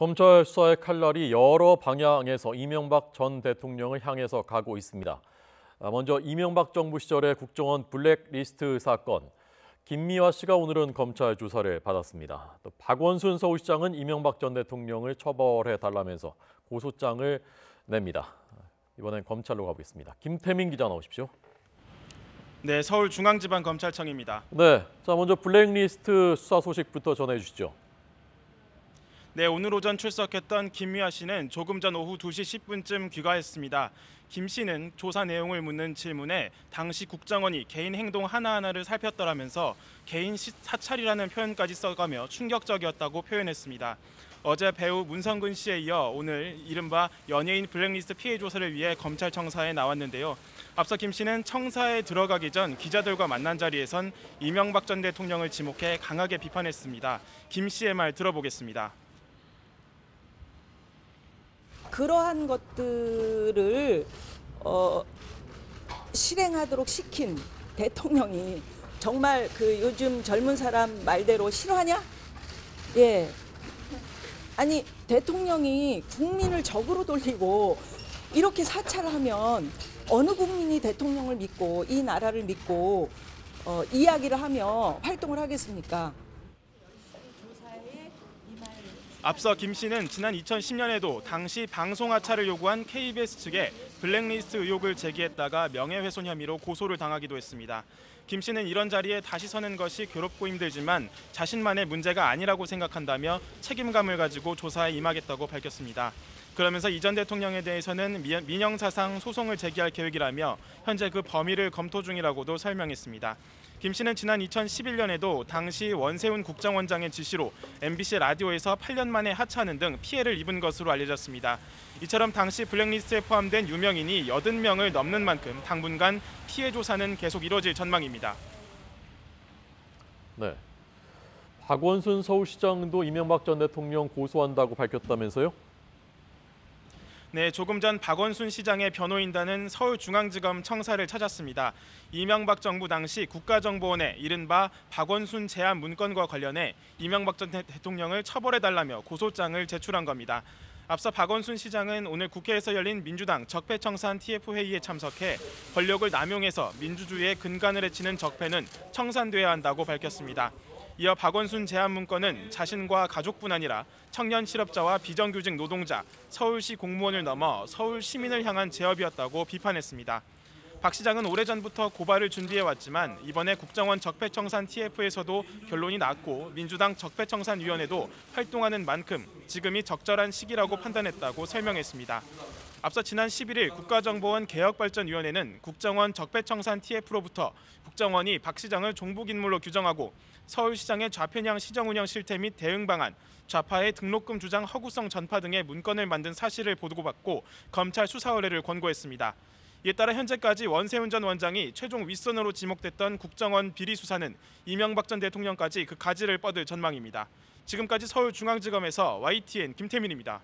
검찰 수사의 칼날이 여러 방향에서 이명박 전 대통령을 향해서 가고 있습니다. 먼저 이명박 정부 시절의 국정원 블랙리스트 사건. 김미화 씨가 오늘은 검찰 조사를 받았습니다. 또 박원순 서울시장은 이명박 전 대통령을 처벌해달라면서 고소장을 냅니다. 이번엔 검찰로 가보겠습니다. 김태민 기자 나오십시오. 네, 서울중앙지방검찰청입니다. 네, 자 먼저 블랙리스트 수사 소식부터 전해주시죠. 네, 오늘 오전 출석했던 김미화 씨는 조금 전 오후 2시 10분쯤 귀가했습니다. 김 씨는 조사 내용을 묻는 질문에 당시 국정원이 개인 행동 하나하나를 살폈더라면서 개인 사찰이라는 표현까지 써가며 충격적이었다고 표현했습니다. 어제 배우 문성근 씨에 이어 오늘 이른바 연예인 블랙리스트 피해 조사를 위해 검찰 청사에 나왔는데요. 앞서 김 씨는 청사에 들어가기 전 기자들과 만난 자리에선 이명박 전 대통령을 지목해 강하게 비판했습니다. 김 씨의 말 들어보겠습니다. 그러한 것들을 실행하도록 시킨 대통령이 정말 그 요즘 젊은 사람 말대로 싫어하냐? 예. 아니 대통령이 국민을 적으로 돌리고 이렇게 사찰하면 어느 국민이 대통령을 믿고 이 나라를 믿고 이야기를 하며 활동을 하겠습니까? 앞서 김 씨는 지난 2010년에도 당시 방송 하차를 요구한 KBS 측에 블랙리스트 의혹을 제기했다가 명예훼손 혐의로 고소를 당하기도 했습니다. 김 씨는 이런 자리에 다시 서는 것이 괴롭고 힘들지만 자신만의 문제가 아니라고 생각한다며 책임감을 가지고 조사에 임하겠다고 밝혔습니다. 그러면서 이 전 대통령에 대해서는 민형사상 소송을 제기할 계획이라며 현재 그 범위를 검토 중이라고도 설명했습니다. 김 씨는 지난 2011년에도 당시 원세훈 국정원장의 지시로 MBC 라디오에서 8년 만에 하차하는 등 피해를 입은 것으로 알려졌습니다. 이처럼 당시 블랙리스트에 포함된 유명인이 80명을 넘는 만큼 당분간 피해 조사는 계속 이뤄질 전망입니다. 네, 박원순 서울시장도 이명박 전 대통령 고소한다고 밝혔다면서요? 네, 조금 전 박원순 시장의 변호인단은 서울중앙지검 청사를 찾았습니다. 이명박 정부 당시 국가정보원에 이른바 박원순 제안 문건과 관련해 이명박 전 대통령을 처벌해달라며 고소장을 제출한 겁니다. 앞서 박원순 시장은 오늘 국회에서 열린 민주당 적폐청산 TF회의에 참석해 권력을 남용해서 민주주의의 근간을 해치는 적폐는 청산돼야 한다고 밝혔습니다. 이어 박원순 제안 문건은 자신과 가족뿐 아니라 청년 실업자와 비정규직 노동자, 서울시 공무원을 넘어 서울 시민을 향한 제업이었다고 비판했습니다. 박 시장은 오래전부터 고발을 준비해왔지만 이번에 국정원 적폐청산 TF에서도 결론이 났고 민주당 적폐청산위원회도 활동하는 만큼 지금이 적절한 시기라고 판단했다고 설명했습니다. 앞서 지난 11일 국가정보원 개혁발전위원회는 국정원 적폐청산 TF로부터 국정원이 박 시장을 종북인물로 규정하고 서울시장의 좌편향 시정운영 실태 및 대응 방안, 좌파의 등록금 주장 허구성 전파 등의 문건을 만든 사실을 보고받고 검찰 수사 의뢰를 권고했습니다. 이에 따라 현재까지 원세훈 전 원장이 최종 윗선으로 지목됐던 국정원 비리 수사는 이명박 전 대통령까지 그 가지를 뻗을 전망입니다. 지금까지 서울중앙지검에서 YTN 김태민입니다.